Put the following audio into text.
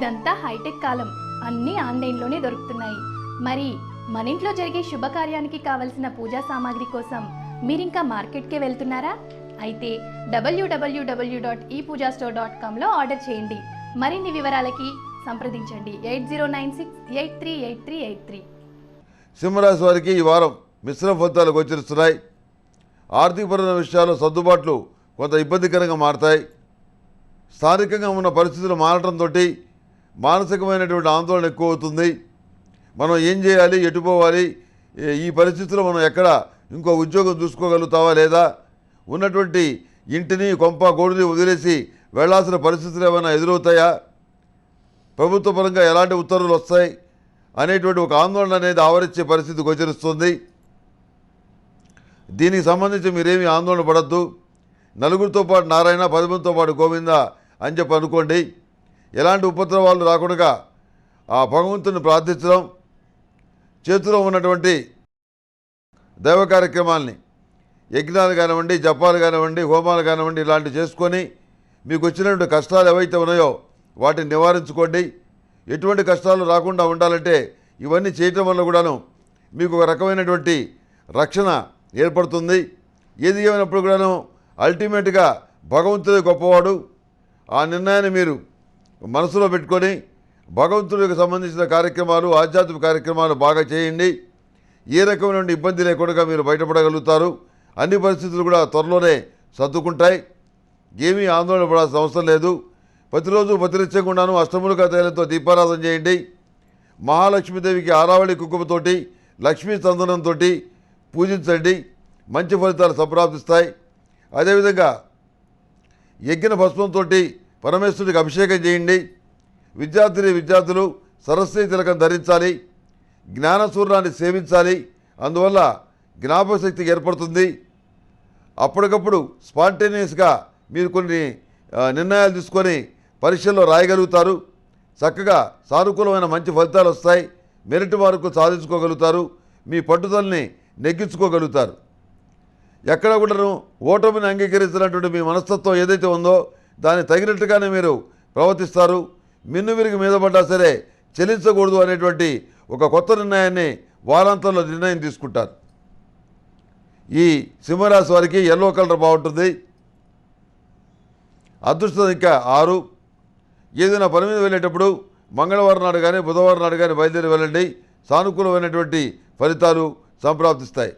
ఇదంతా హైటెక్ కాలం, అన్నీ ఆన్లైన్లోనే దొరుకుతున్నాయి. మరి మన ఇంట్లో జరిగే శుభకార్యానికి కావలసిన పూజా సామాగ్రి కోసం మీరింకా మార్కెట్కే వెళ్తున్నారా? అయితే www.epoojastore.comలో ఆర్డర్ చేయండి. మరిన్ని వివరాలకి సంప్రదించండి 8096838383. సింహరాశి వారికి ఈ వారం మిశ్రమ ఫలితాలు గోచరిస్తున్నాయి. ఆర్థికపరమైన విషయాల్లో సర్దుబాట్లు కొంత ఇబ్బందికరంగా మారతాయి. స్థానికంగా ఉన్న పరిస్థితులు మారడంతో మానసికమైనటువంటి ఆందోళన ఎక్కువ అవుతుంది. మనం ఏం చేయాలి, ఎటుపోవాలి, ఈ పరిస్థితుల్లో మనం ఎక్కడ ఇంకో ఉద్యోగం చూసుకోగలుగుతావా లేదా, ఉన్నటువంటి ఇంటిని కొంప గోడుని వదిలేసి వెళ్లాల్సిన పరిస్థితులు ఏమైనా ఎదురవుతాయా, ప్రభుత్వ పరంగా ఎలాంటి ఉత్తర్వులు వస్తాయి అనేటువంటి ఒక ఆందోళన అనేది ఆవరించే పరిస్థితి గోచరిస్తుంది. దీనికి సంబంధించి మీరేమీ ఆందోళన పడద్దు. నలుగురితో పాటు నారాయణ, 10 మందితో పాటు గోవింద అని చెప్పి అనుకోండి. ఎలాంటి ఉపద్రవాలు రాకుండా ఆ భగవంతుని ప్రార్థించడం, చేతిలో ఉన్నటువంటి దైవ కార్యక్రమాల్ని, యజ్ఞాలు కానివ్వండి, జపాలు కానివ్వండి, హోమాలు కానివ్వండి, ఇలాంటివి చేసుకొని మీకు వచ్చినటువంటి కష్టాలు ఏవైతే ఉన్నాయో వాటిని నివారించుకోండి. ఎటువంటి కష్టాలు రాకుండా ఉండాలంటే ఇవన్నీ చేయటం వల్ల కూడాను మీకు ఒక రకమైనటువంటి రక్షణ ఏర్పడుతుంది. ఏది ఏమైనప్పుడు కూడాను అల్టిమేట్గా భగవంతుడే గొప్పవాడు. ఆ నిర్ణయాన్ని మీరు మనసులో పెట్టుకొని భగవంతుడికి సంబంధించిన కార్యక్రమాలు, ఆధ్యాత్మిక కార్యక్రమాలు బాగా చేయండి. ఏ రకమైన ఇబ్బంది లేకుండా మీరు బయటపడగలుగుతారు. అన్ని పరిస్థితులు కూడా త్వరలోనే సర్దుకుంటాయి. ఏమీ ఆందోళన పడాల్సిన అవసరం లేదు. ప్రతిరోజు ప్రతినిత్యంగాను అష్టములుగా తైలంతో దీపారాధన చేయండి. మహాలక్ష్మీదేవికి ఆరావళి కుంకుమతోటి, లక్ష్మీ చందనంతో పూజించండి. మంచి ఫలితాలు సంప్రాప్తిస్తాయి. అదేవిధంగా యజ్ఞ భస్మంతో పరమేశ్వరుడికి అభిషేకం చేయండి. విద్యార్థులు సరస్వతి తిలకం ధరించాలి. జ్ఞానసూర్యాన్ని సేవించాలి. అందువల్ల జ్ఞాపకశక్తి ఏర్పడుతుంది. అప్పటికప్పుడు స్పాంటేనియస్గా మీరు కొన్ని నిర్ణయాలు తీసుకొని పరీక్షల్లో రాయగలుగుతారు. చక్కగా సానుకూలమైన మంచి ఫలితాలు వస్తాయి. మెరిట్ మార్కులు సాధించుకోగలుగుతారు. మీ పట్టుదలని నెగ్గించుకోగలుగుతారు. ఎక్కడ కూడాను ఓటమిని అంగీకరించినటువంటి మీ మనస్తత్వం ఏదైతే ఉందో దాన్ని తగినట్టుగానే మీరు ప్రవర్తిస్తారు. మిన్ను విరిగి మీద పడ్డా సరే చెల్లించకూడదు అనేటువంటి ఒక కొత్త నిర్ణయాన్ని వారాంతంలో నిర్ణయం తీసుకుంటారు. ఈ సింహరాశి వారికి ఎల్లో కలర్ బాగుంటుంది. అదృష్టం ఇంకా 6. ఏదైనా పని మీద వెళ్ళేటప్పుడు మంగళవారం నాడు కానీ బుధవారం నాడు కానీ బయలుదేరి వెళ్ళండి. సానుకూలమైనటువంటి ఫలితాలు సంప్రాప్తిస్తాయి.